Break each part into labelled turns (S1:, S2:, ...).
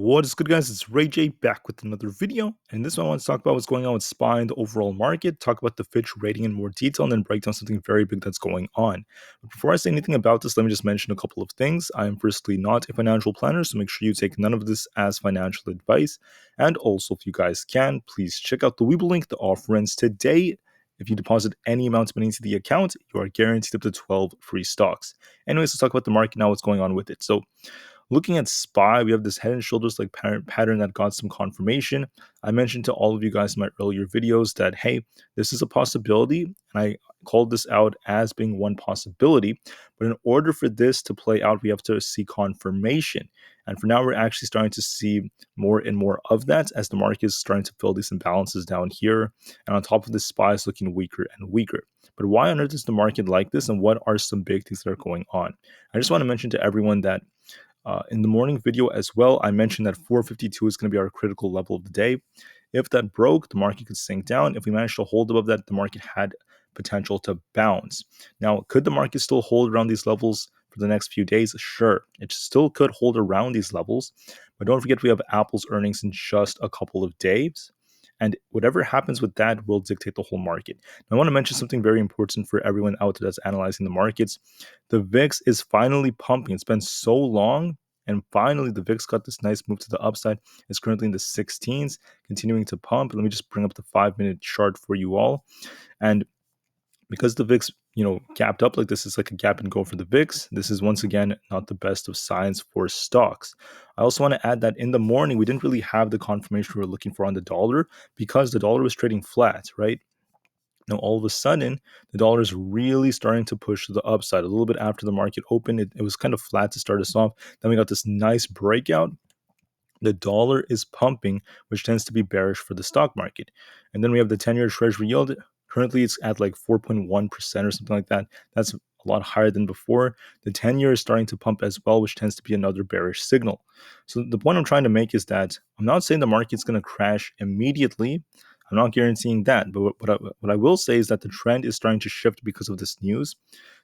S1: What is good, guys? It's Rey-Jay back with another video, and this one I want to talk about what's going on with SPY in the overall market, talk about the Fitch rating in more detail, and then break down something very big that's going on. But before I say anything about this, let me just mention a couple of things. I am firstly not a financial planner, so make sure you take none of this as financial advice. And also, if you guys can, please check out the Webull link. The offer ends today. If you deposit any amount of money into the account, you are guaranteed up to 12 free stocks. Anyways, let's talk about the market now, what's going on with it. So looking at SPY, we have this head and shoulders like pattern that got some confirmation. I mentioned to all of you guys in my earlier videos that, hey, this is a possibility, and I called this out as being one possibility. But in order for this to play out, we have to see confirmation. And for now, we're actually starting to see more and more of that as the market is starting to fill these imbalances down here. And on top of this, SPY is looking weaker and weaker. But why on earth is the market like this, and what are some big things that are going on? I just want to mention to everyone that in the morning video as well, I mentioned that 452 is going to be our critical level of the day. If that broke, the market could sink down. If we managed to hold above that, the market had potential to bounce. Now, could the market still hold around these levels for the next few days? Sure, it still could hold around these levels. But don't forget, we have Apple's earnings in just a couple of days. And whatever happens with that will dictate the whole market. Now, I want to mention something very important for everyone out there that's analyzing the markets. The VIX is finally pumping. It's been so long, and finally the VIX got this nice move to the upside. It's currently in the 16s, continuing to pump. Let me just bring up the 5-minute chart for you all. And because the VIX, gapped up like this, is like a gap and go for the VIX. This is once again not the best of signs for stocks. I also want to add that in the morning, we didn't really have the confirmation we were looking for on the dollar because the dollar was trading flat, right? Now, all of a sudden, the dollar is really starting to push to the upside. A little bit after the market opened, it was kind of flat to start us off. Then we got this nice breakout. The dollar is pumping, which tends to be bearish for the stock market. And then we have the 10-year Treasury yield. Currently, it's at like 4.1% or something like that. That's a lot higher than before. The 10-year is starting to pump as well, which tends to be another bearish signal. So the point I'm trying to make is that I'm not saying the market's going to crash immediately. I'm not guaranteeing that. But what I will say is that the trend is starting to shift because of this news.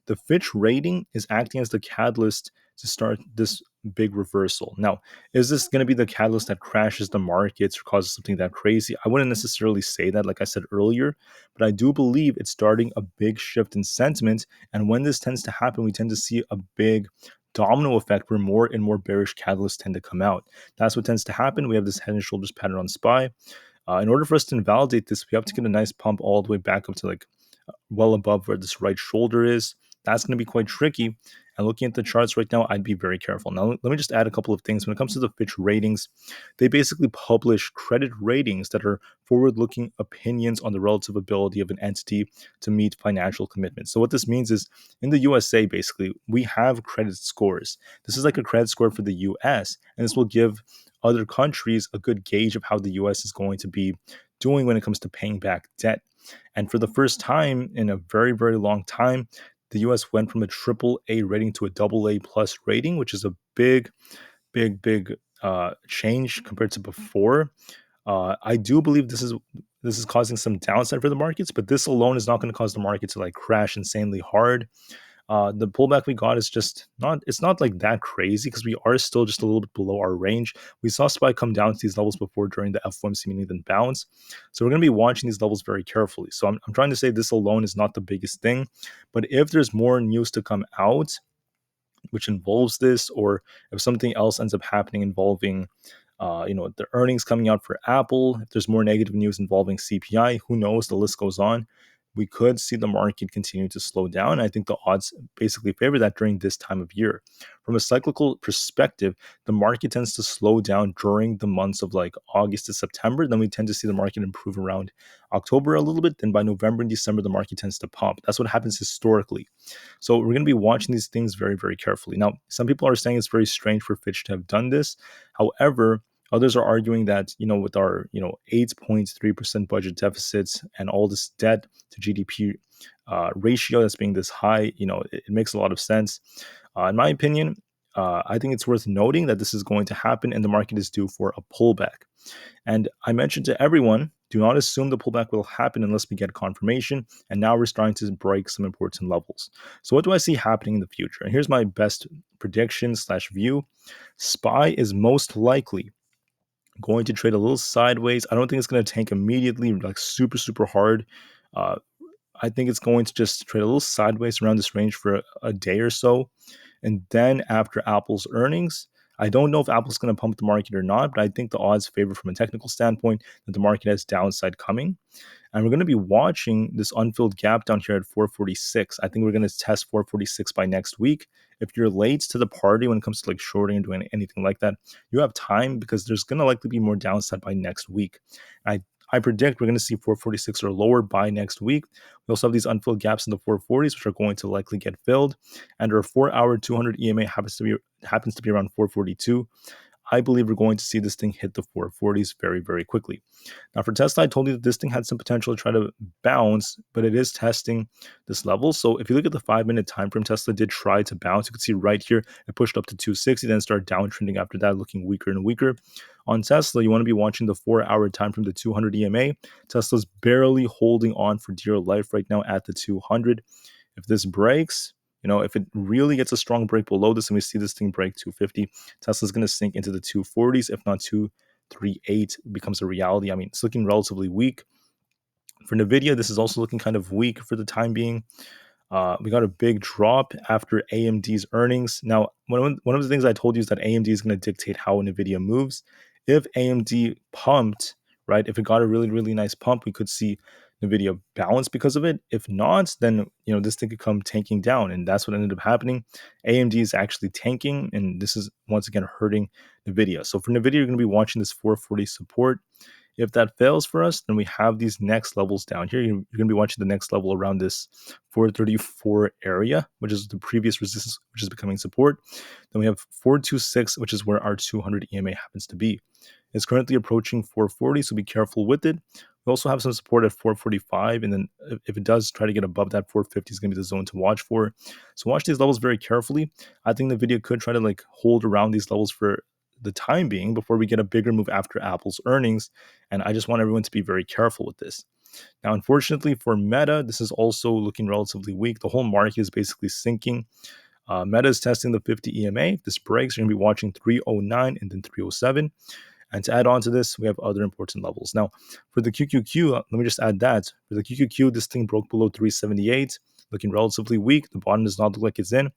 S1: The Fitch rating is acting as the catalyst to start this big reversal. Now, is this going to be the catalyst that crashes the markets or causes something that crazy? I wouldn't necessarily say that, like I said earlier, but I do believe it's starting a big shift in sentiment. And when this tends to happen, we tend to see a big domino effect where more and more bearish catalysts tend to come out. That's what tends to happen. We have this head and shoulders pattern on SPY. In order for us to invalidate this, we have to get a nice pump all the way back up to like well above where this right shoulder is. That's going to be quite tricky. And looking at the charts right now, I'd be very careful. Now, let me just add a couple of things. When it comes to the Fitch ratings, they basically publish credit ratings that are forward-looking opinions on the relative ability of an entity to meet financial commitments. So what this means is in the USA, basically, we have credit scores. This is like a credit score for the US, and this will give other countries a good gauge of how the US is going to be doing when it comes to paying back debt. And for the first time in a very, very long time, the US went from a AAA rating to a AA plus rating, which is a big change compared to before. I do believe this is causing some downside for the markets, but this alone is not going to cause the market to like crash insanely hard. The pullback we got is just not like that crazy because we are still just a little bit below our range. We saw SPY come down to these levels before during the FOMC meeting, then bounce. So we're going to be watching these levels very carefully. So I'm trying to say this alone is not the biggest thing, but if there's more news to come out, which involves this, or if something else ends up happening involving the earnings coming out for Apple, if there's more negative news involving CPI, who knows, the list goes on. We could see the market continue to slow down. I think the odds basically favor that during this time of year. From a cyclical perspective, the market tends to slow down during the months of like August to September. Then we tend to see the market improve around October a little bit. Then by November and December, the market tends to pump. That's what happens historically. So we're going to be watching these things very, very carefully. Now, some people are saying it's very strange for Fitch to have done this. However, others are arguing that, with our, 8.3% budget deficits and all this debt to GDP ratio that's being this high, it makes a lot of sense. In my opinion, I think it's worth noting that this is going to happen and the market is due for a pullback. And I mentioned to everyone, do not assume the pullback will happen unless we get confirmation. And now we're starting to break some important levels. So what do I see happening in the future? And here's my best prediction / view. SPY is most likely Going to trade a little sideways. I don't think it's going to tank immediately, like super hard. Uh, I think it's going to just trade a little sideways around this range for a day or so. And then after Apple's earnings, I don't know if Apple's going to pump the market or not, but I think the odds favor from a technical standpoint that the market has downside coming. And we're going to be watching this unfilled gap down here at 446. I think we're going to test 446 by next week. If you're late to the party when it comes to like shorting and doing anything like that, you have time because there's going to likely be more downside by next week. I predict we're going to see 446 or lower by next week. We also have these unfilled gaps in the 440s, which are going to likely get filled. And our 4-hour 200 EMA happens to be around 442. I believe we're going to see this thing hit the 440s very quickly. Now for Tesla, I told you that this thing had some potential to try to bounce, but it is testing this level. So if you look at the 5-minute time frame, Tesla did try to bounce. You can see right here, it pushed up to 260, then started downtrending after that, looking weaker and weaker. On Tesla, you want to be watching the 4-hour time frame, the 200 EMA. Tesla's barely holding on for dear life right now at the 200. If this breaks, if it really gets a strong break below this and we see this thing break 250, Tesla's going to sink into the 240s, if not 238 becomes a reality. I mean, it's looking relatively weak. For Nvidia, this is also looking kind of weak for the time being. We got a big drop after AMD's earnings. Now, one of the things I told you is that AMD is going to dictate how Nvidia moves. If AMD pumped, right, if it got a really nice pump, we could see Nvidia balance because of it. If not, then this thing could come tanking down, and that's what ended up happening. AMD is actually tanking, and this is once again hurting Nvidia. So for Nvidia, you're going to be watching this 440 support. If that fails for us, then we have these next levels down here. You're going to be watching the next level around this 434 area, which is the previous resistance, which is becoming support. Then we have 426, which is where our 200 EMA happens to be. It's currently approaching 440, so be careful with it. We also have some support at 445, and then if it does try to get above that, 450 is going to be the zone to watch for. So watch these levels very carefully. I think the video could try to hold around these levels for the time being before we get a bigger move after Apple's earnings. And I just want everyone to be very careful with this. Now, unfortunately for Meta, this is also looking relatively weak. The whole market is basically sinking. Meta is testing the 50 EMA. If this breaks, you're going to be watching 309 and then 307. And to add on to this, we have other important levels. Now, for the QQQ, let me just add that. For the QQQ, this thing broke below 378, looking relatively weak. The bottom does not look like it's in.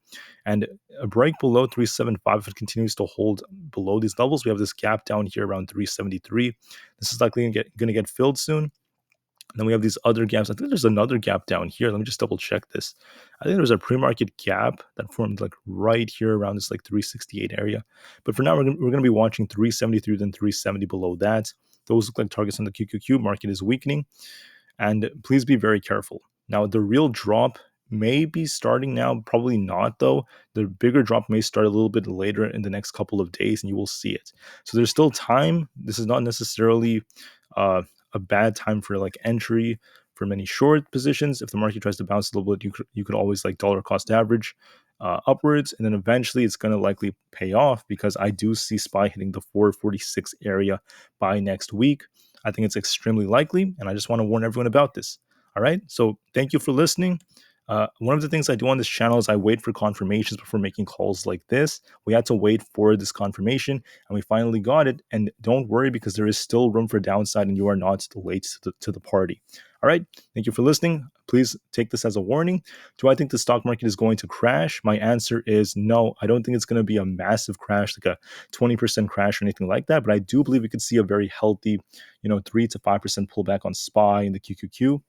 S1: And a break below 375, if it continues to hold below these levels, we have this gap down here around 373. This is likely going to get filled soon. And then we have these other gaps. I think there's another gap down here. Let me just double check this. I think there's a pre-market gap that formed right here around this 368 area. But for now, we're going to be watching 373, then 370 below that. Those look like targets on the QQQ. Market is weakening. And please be very careful. Now, the real drop may be starting now. Probably not, though. The bigger drop may start a little bit later in the next couple of days, and you will see it. So there's still time. This is not necessarily a bad time for entry for many short positions. If the market tries to bounce a little bit, you could always dollar cost average upwards, and then eventually it's going to likely pay off because I do see SPY hitting the 446 area by next week. I think it's extremely likely, and I just want to warn everyone about this. All right, so thank you for listening. One of the things I do on this channel is I wait for confirmations before making calls like this. We had to wait for this confirmation, and we finally got it. And don't worry, because there is still room for downside, and you are not late to the party. All right, thank you for listening. Please take this as a warning. Do I think the stock market is going to crash? My answer is no. I don't think it's going to be a massive crash, like a 20% crash or anything like that. But I do believe we could see a very healthy, 3 to 5% pullback on SPY and the QQQ.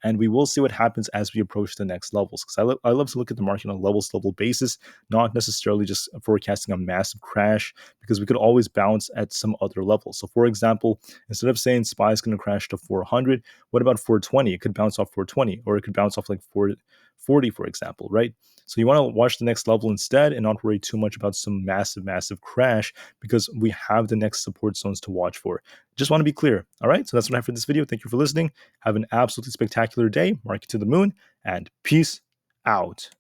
S1: And we will see what happens as we approach the next levels. Because I love to look at the market on a level basis, not necessarily just forecasting a massive crash, because we could always bounce at some other level. So for example, instead of saying SPY is going to crash to 400, what about 420? It could bounce off 420, or it could bounce off 440, for example, right? So you want to watch the next level instead and not worry too much about some massive crash, because we have the next support zones to watch for. Just want to be clear. All right, so that's what I have for this video. Thank you for listening. Have an absolutely spectacular day. Market to the moon, and peace out.